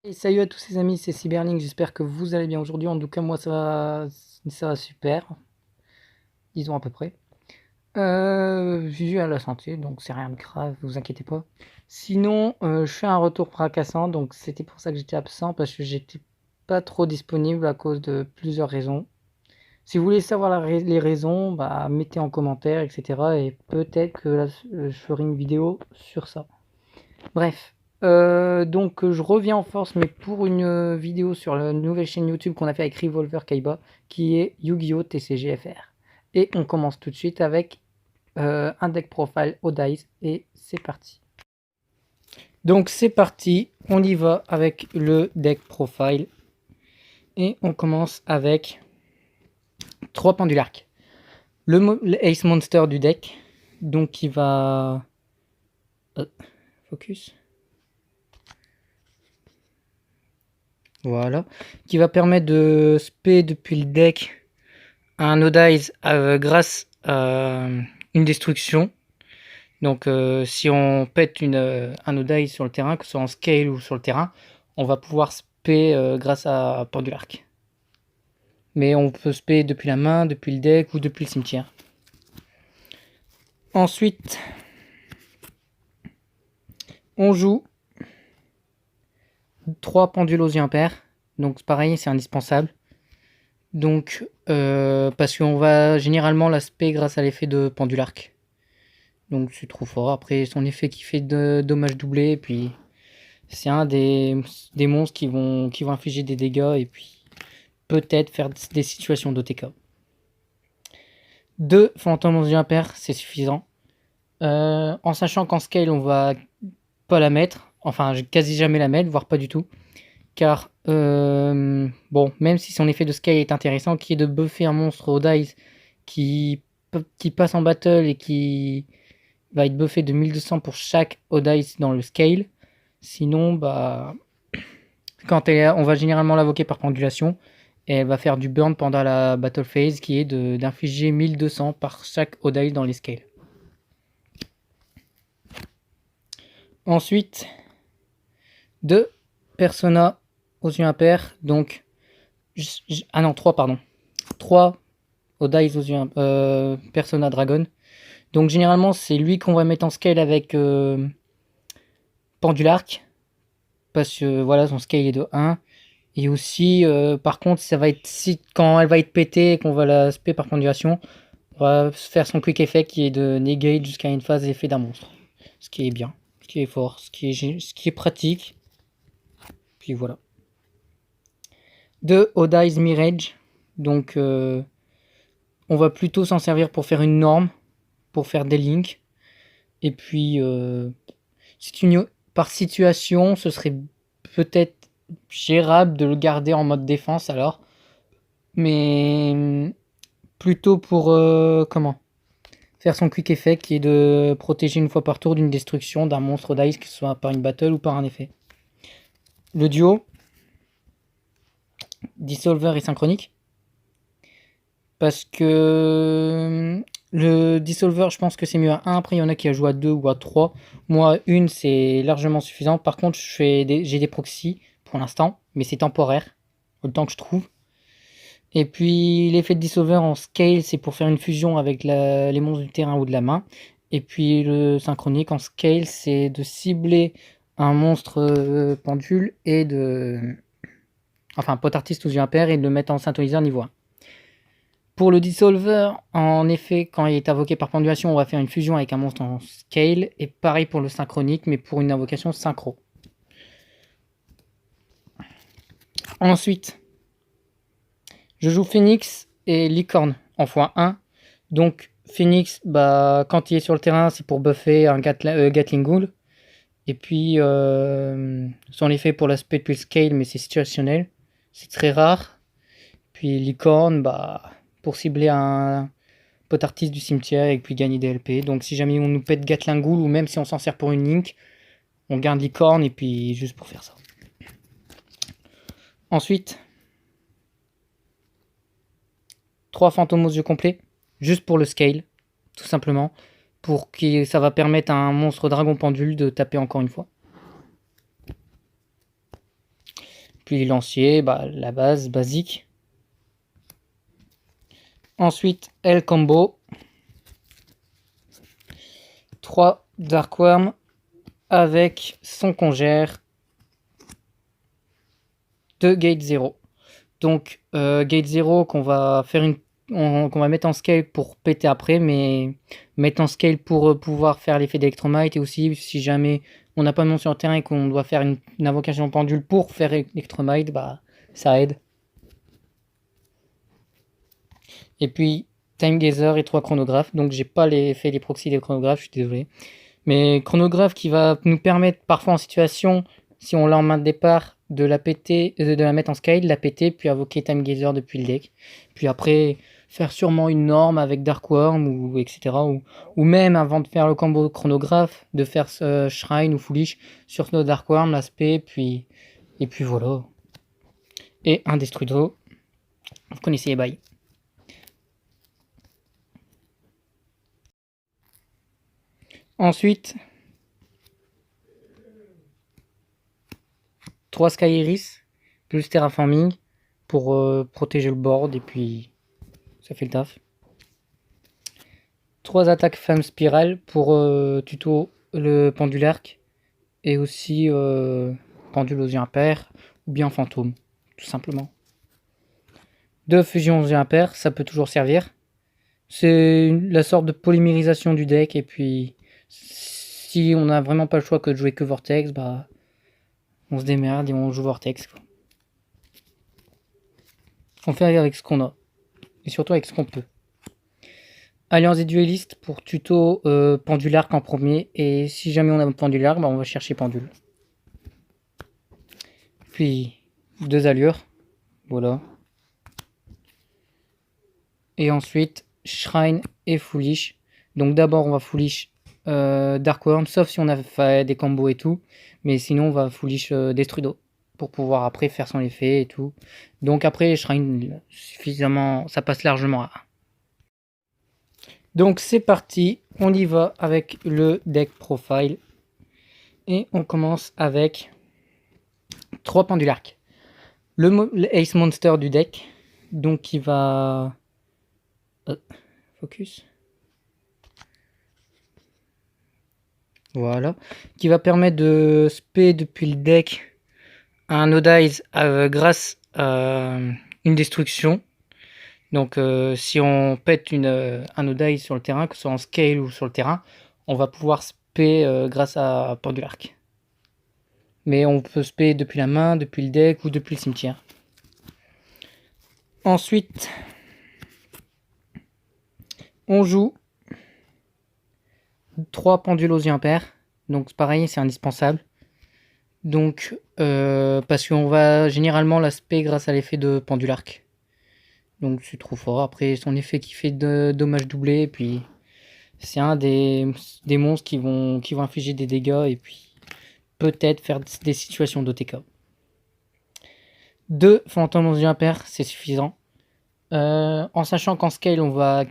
Et salut à tous les amis, c'est Cyberlink, j'espère que vous allez bien aujourd'hui. En tout cas, moi ça va super, disons à peu près. Je suis à la santé, donc c'est rien de grave, vous inquiétez pas. Sinon, je fais un retour fracassant, donc c'était pour ça que j'étais absent, parce que j'étais pas trop disponible à cause de plusieurs raisons. Si vous voulez savoir les raisons, bah, mettez en commentaire, etc. Et peut-être que là, je ferai une vidéo sur ça. Bref, donc je reviens en force, mais pour une vidéo sur la nouvelle chaîne YouTube qu'on a fait avec Revolver Kaiba, qui est Yu-Gi-Oh! TCGFR. Et on commence tout de suite avec un deck profile au dice, et c'est parti. Donc c'est parti, on y va avec le deck profile. Et on commence avec 3 pendularques. Le Ace Monster du deck, donc qui va... focus. Voilà, qui va permettre de spé depuis le deck un Odize grâce à une destruction. Donc si on pète un Odize sur le terrain, que ce soit en scale ou sur le terrain, on va pouvoir spé grâce à Pendulark. Mais on peut spé depuis la main, depuis le deck ou depuis le cimetière. Ensuite, on joue 3 pendules aux yeux impairs. Donc pareil, c'est indispensable. Donc, parce qu'on va généralement l'aspect grâce à l'effet de Pendulark. Donc c'est trop fort. Après, son effet qui fait de dommages doublés. Et puis, c'est un des monstres qui vont infliger des dégâts. Et puis, peut-être faire des situations d'OTK. 2 fantômes aux yeux impairs, c'est suffisant. En sachant qu'en scale, on va pas la mettre. Enfin, quasi jamais la mettre, voire pas du tout. Car, bon, même si son effet de scale est intéressant, qui est de buffer un monstre au dice qui passe en battle et qui va être buffé de 1200 pour chaque Odice dans le scale. Sinon, bah, quand on va généralement l'invoquer par pendulation, et elle va faire du burn pendant la battle phase qui est d'infliger 1200 par chaque Odice dans les scales. Ensuite, 2 Persona aux yeux impairs, donc... ah non, 3, pardon. 3 Odice aux yeux Persona Dragon. Donc généralement, c'est lui qu'on va mettre en scale avec Pendulark. Parce que voilà, son scale est de 1. Et aussi, par contre, ça va être quand elle va être pétée et qu'on va la spé par pendulation, on va faire son quick effect qui est de negate jusqu'à une phase effet d'un monstre. Ce qui est bien, ce qui est fort, ce qui est pratique. Puis voilà. 2 Odize Mirage. Donc, on va plutôt s'en servir pour faire une norme, pour faire des links. Et puis, par situation, ce serait peut-être gérable de le garder en mode défense alors. Mais plutôt pour comment faire son quick effect qui est de protéger une fois par tour d'une destruction d'un monstre d'ice, que ce soit par une battle ou par un effet. Le duo Dissolver et Synchronique, parce que le Dissolver, je pense que c'est mieux à 1. Après, il y en a qui a joué à 2 ou à 3. Moi, une, c'est largement suffisant. Par contre, j'ai des proxys pour l'instant, mais c'est temporaire, le temps que je trouve. Et puis l'effet de Dissolver en scale, c'est pour faire une fusion avec les monstres du terrain ou de la main. Et puis le synchronique en scale, c'est de cibler un monstre pendule et enfin un pot artiste aux yeux impairs et de le mettre en synthoniseur niveau 1. Pour le Dissolver, en effet, quand il est invoqué par pendulation, on va faire une fusion avec un monstre en scale. Et pareil pour le synchronique, mais pour une invocation synchro. Ensuite, je joue Phoenix et Licorne en x1. Donc Phoenix, bah, quand il est sur le terrain, c'est pour buffer un Gatling Ghoul. Et puis son effet pour l'aspect depuis le scale, mais c'est situationnel. C'est très rare. Puis Licorne, bah, pour cibler un pot artiste du cimetière et puis gagner des LP. Donc si jamais on nous pète Gatling Ghoul ou même si on s'en sert pour une link, on garde Licorne et puis juste pour faire ça. Ensuite, 3 fantômes aux yeux complets, juste pour le scale, tout simplement, pour que ça va permettre à un monstre dragon pendule de taper encore une fois. Puis lancier, la base basique. Ensuite, L combo. 3 Dark Worm avec son congère de Gate 0. Donc Gate 0 qu'on va faire qu'on va mettre en scale pour péter après, mais mettre en scale pour pouvoir faire l'effet d'Electromite, et aussi si jamais on n'a pas de monstre sur le terrain et qu'on doit faire une invocation pendule pour faire Electromite, ça aide. Et puis Time Gazer et 3 chronographes, donc j'ai pas fait les proxys des chronographes, je suis désolé. Mais chronographe qui va nous permettre parfois en situation, si on l'a en main de départ, de la péter, de la mettre en scale, la péter, puis invoquer Time Gazer depuis le deck. Puis après, faire sûrement une norme avec Dark Worm, ou etc. Ou même, avant de faire le combo chronographe, de faire Shrine ou Foolish sur nos Dark Worm, l'aspect, et puis voilà. Et un Destrudo. Vous connaissez les bails. Ensuite, 3 Sky Iris, plus Terraforming, pour protéger le board, et puis ça fait le taf. 3 attaques Femme Spirale pour tuto le Pendularc, et aussi Pendule aux yeux impairs, ou bien Fantôme, tout simplement. 2 fusions aux yeux impairs, ça peut toujours servir. C'est la sorte de polymérisation du deck, et puis si on n'a vraiment pas le choix que de jouer que Vortex, on se démerde et on joue Vortex, quoi. On fait avec ce qu'on a, et surtout avec ce qu'on peut. Alliance des duellistes pour tuto Pendularc en premier, et si jamais on a Pendularc, on va chercher Pendule. Puis 2 allures, voilà. Et ensuite Shrine et Foolish. Donc d'abord on va Foolish Dark Worm, sauf si on a fait des combos et tout, mais sinon on va Foolish Destrudo pour pouvoir après faire son effet et tout. Donc après Shrine suffisamment, ça passe largement à 1. Donc c'est parti, on y va avec le deck profile. Et on commence avec 3 Pendularc. Le Ace Monster du deck, donc qui va... focus. Voilà. Qui va permettre de spé depuis le deck un Odize grâce à une destruction. Donc si on pète un Odize sur le terrain, que ce soit en scale ou sur le terrain, on va pouvoir spé grâce à Pendularc. Mais on peut spé depuis la main, depuis le deck ou depuis le cimetière. Ensuite, on joue 3 pendules aux yeux impairs. Donc pareil, c'est indispensable. Donc parce qu'on va généralement l'aspect grâce à l'effet de Pendularc. Donc c'est trop fort. Après son effet qui fait de dommages doublés, et puis c'est un des monstres qui vont infliger des dégâts, et puis peut-être faire des situations d'OTK. 2 fantômes aux yeux impairs, c'est suffisant. En sachant qu'en scale on va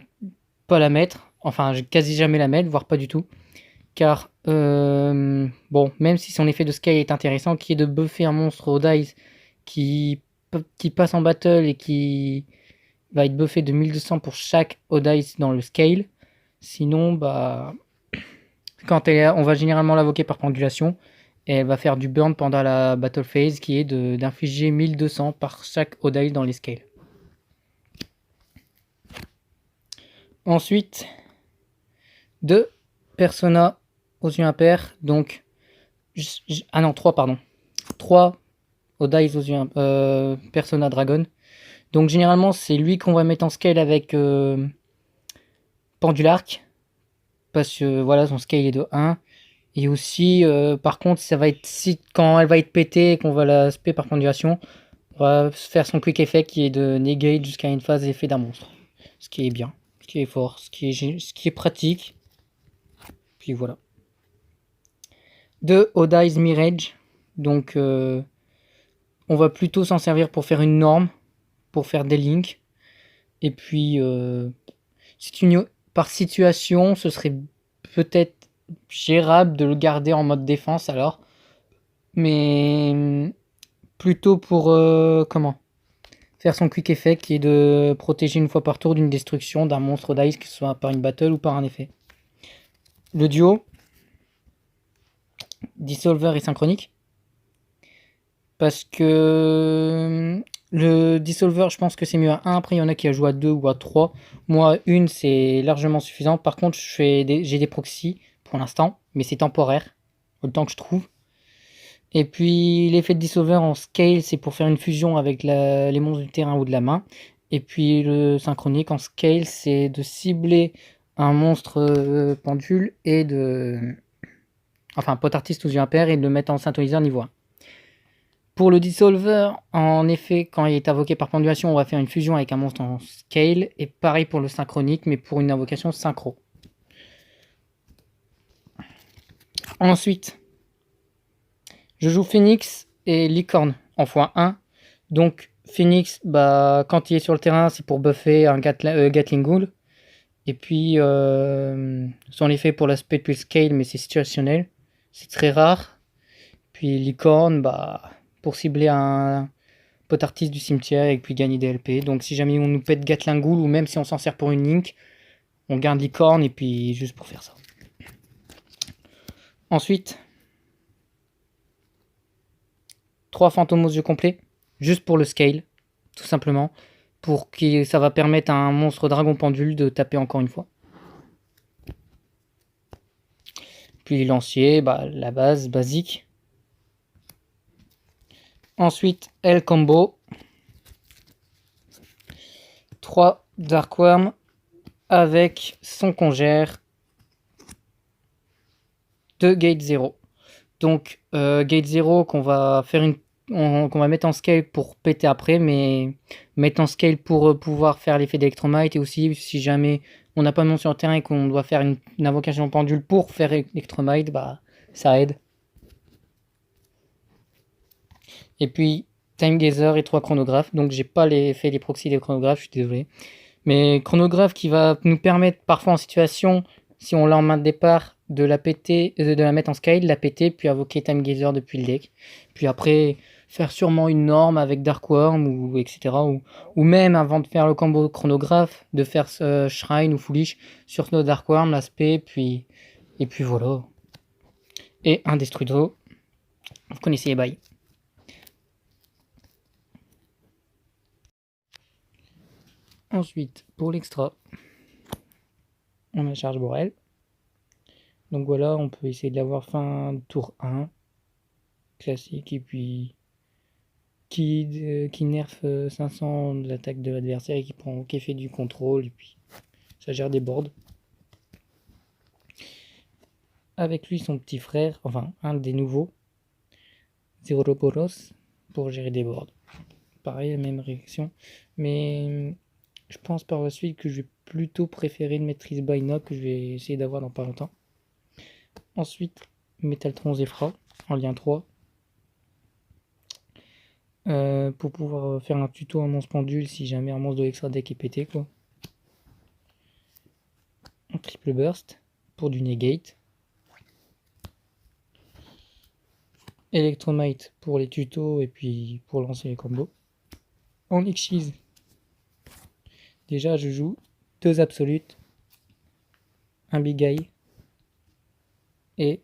pas la mettre, enfin quasi jamais la mettre, voire pas du tout. Car bon, même si son effet de scale est intéressant, qui est de buffer un monstre au dice qui passe en battle et qui va être buffé de 1200 pour chaque Odice dans le scale. Sinon, quand on va généralement l'invoquer par pendulation, et elle va faire du burn pendant la battle phase, qui est d'infliger 1200 par chaque Odice dans les scales. Ensuite, 2 Persona aux yeux impairs, donc... ah non, 3, pardon. 3 Odice aux yeux Persona Dragon. Donc généralement, c'est lui qu'on va mettre en scale avec Pendularc, parce que voilà, son scale est de 1. Et aussi, par contre, ça va être quand elle va être pétée et qu'on va la spé par pendulation, on va faire son quick effect qui est de negate jusqu'à une phase effet d'un monstre. Ce qui est bien, ce qui est fort, ce qui est pratique. Puis voilà. 2 Odice Mirage. Donc on va plutôt s'en servir pour faire une norme, pour faire des links. Et puis par situation, ce serait peut-être gérable de le garder en mode défense alors. Mais plutôt pour comment faire son quick effect qui est de protéger une fois par tour d'une destruction d'un monstre d'ice, que ce soit par une battle ou par un effet. Le duo, Dissolver et Synchronique. Parce que le Dissolver, je pense que c'est mieux à 1. Après, il y en a qui a joué à 2 ou à 3. Moi, une, c'est largement suffisant. Par contre, j'ai des proxys pour l'instant, mais c'est temporaire, le temps que je trouve. Et puis, l'effet de Dissolver en scale, c'est pour faire une fusion avec les monstres du terrain ou de la main. Et puis, le Synchronique en scale, c'est de cibler un monstre pendule et de. Enfin, pot artiste ou yeux impair et de le mettre en synthoniseur niveau 1. Pour le Dissolver, en effet, quand il est invoqué par pendulation, on va faire une fusion avec un monstre en scale. Et pareil pour le Synchronique, mais pour une invocation synchro. Ensuite, je joue Phoenix et Licorne en x1. Donc, Phoenix, quand il est sur le terrain, c'est pour buffer un Gatling Ghoul. Et puis, son effet pour l'aspect depuis le scale, mais c'est situationnel. C'est très rare. Puis Licorne, pour cibler un pot artiste du cimetière et puis gagner des LP. Donc si jamais on nous pète Gatling Ghoul ou même si on s'en sert pour une link, on garde Licorne et puis juste pour faire ça. Ensuite, 3 fantômes aux yeux complets, juste pour le scale, tout simplement. Pour que ça va permettre à un monstre dragon pendule de taper encore une fois. Puis lancier, la base, basique. Ensuite, L combo. 3 Darkworm avec son congère de Gate 0. Donc Gate 0 qu'on va faire qu'on va mettre en scale pour péter après, mais mettre en scale pour pouvoir faire l'effet d'Electromite, et aussi si jamais on n'a pas de monstre sur le terrain et qu'on doit faire une invocation pendule pour faire Electromite, ça aide. Et puis Time Gazer et 3 chronographes, donc j'ai pas fait les proxys des chronographes, je suis désolé. Mais chronographe qui va nous permettre parfois en situation, si on l'a en main de départ, de la péter, de la mettre en scale, la péter, puis invoquer Time Gazer depuis le deck. Puis après, faire sûrement une norme avec Darkworm, ou etc. Ou même, avant de faire le combo chronographe, de faire Shrine ou Foolish sur nos Darkworm, l'aspect, et puis voilà. Et un Destrudo. Vous connaissez les bails. Ensuite, pour l'extra, on a Charge Borel. Donc voilà, on peut essayer de l'avoir fin de tour 1, classique, et puis qui nerf 500 de l'attaque de l'adversaire et qui fait du contrôle, et puis ça gère des boards. Avec lui, son petit frère, enfin un des nouveaux, Zeroporos, pour gérer des boards. Pareil, la même réaction, mais je pense par la suite que je vais plutôt préférer une maîtrise Binoc que je vais essayer d'avoir dans pas longtemps. Ensuite, Metaltron Zefra en lien 3. Pour pouvoir faire un tuto à monstre pendule si jamais un monstre de l'extra deck est pété, quoi. Un triple burst pour du negate. Electromite pour les tutos et puis pour lancer les combos. En X-Cheese, déjà je joue 2 absolutes, un Big Eye et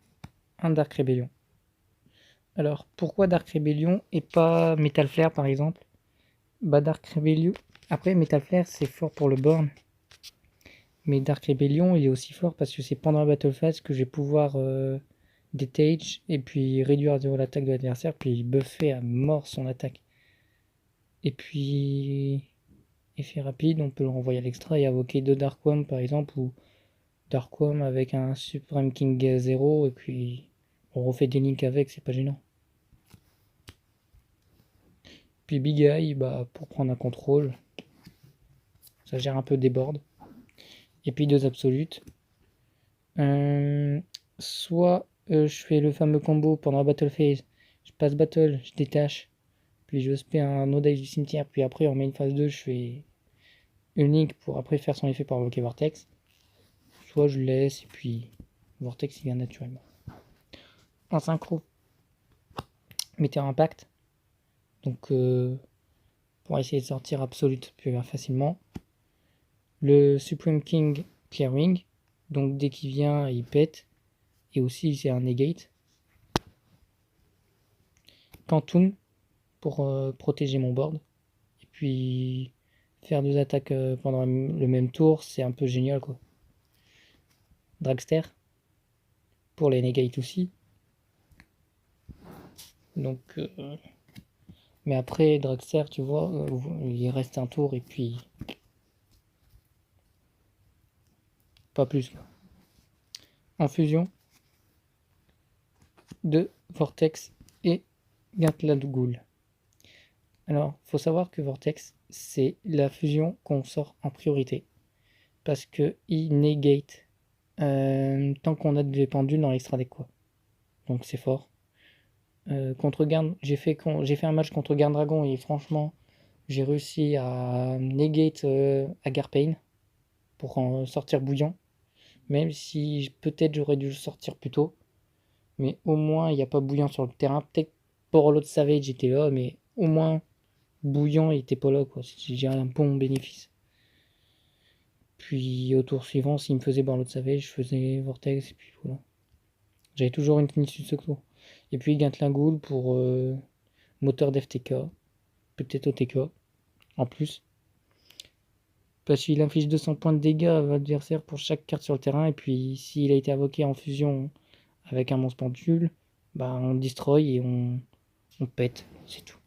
un Dark Rebellion. Alors pourquoi Dark Rebellion et pas Metal Flare par exemple? Dark Rebellion. Après Metal Flare c'est fort pour le burn. Mais Dark Rebellion il est aussi fort parce que c'est pendant la battle phase que je vais pouvoir détage et puis réduire à 0 l'attaque de l'adversaire, puis buffer à mort son attaque. Et puis effet rapide, on peut le renvoyer à l'extra et invoquer 2 Darkworm par exemple, ou Darkworm avec un Supreme King 0, et puis on refait des links avec, c'est pas gênant. Puis Big Eye, pour prendre un contrôle, ça gère un peu des boards. Et puis 2 absolutes. Soit je fais le fameux combo pendant la battle phase, je passe battle, je détache, puis je spé un no dice du cimetière, puis après on met une phase 2, je fais une link pour après faire son effet par invoquer Vortex. Soit je laisse et puis Vortex il vient naturellement. En synchro, Meteor Impact, Donc pour essayer de sortir Absolute plus facilement. Le Supreme King Clearing, donc dès qu'il vient il pète, et aussi c'est un negate. Quantum pour protéger mon board, et puis faire 2 attaques pendant le même tour, c'est un peu génial quoi. Dragster pour les negates aussi. Donc mais après Dragster tu vois, il reste un tour et puis pas plus quoi. En fusion de Vortex et Gatladghoul. Alors, faut savoir que Vortex, c'est la fusion qu'on sort en priorité. Parce que il negate tant qu'on a des pendules dans l'extra deck quoi. Donc c'est fort. Contre Garn, j'ai fait un match contre Garn Dragon et franchement, j'ai réussi à negate Agarpain pour en sortir bouillant. Même si peut-être j'aurais dû le sortir plus tôt. Mais au moins, il n'y a pas bouillant sur le terrain. Peut-être pour l'autre Savage était là, mais au moins bouillant il était pas là quoi. J'ai un bon bénéfice. Puis au tour suivant, s'il me faisait l'autre Savage, je faisais Vortex et puis voilà. J'avais toujours une issue de secours. Et puis Gatlingoul pour moteur d'FTK, peut-être OTK en plus. Parce qu'il inflige 200 points de dégâts à l'adversaire pour chaque carte sur le terrain. Et puis s'il a été invoqué en fusion avec un monstre pendule, bah on destroy et on pète, c'est tout.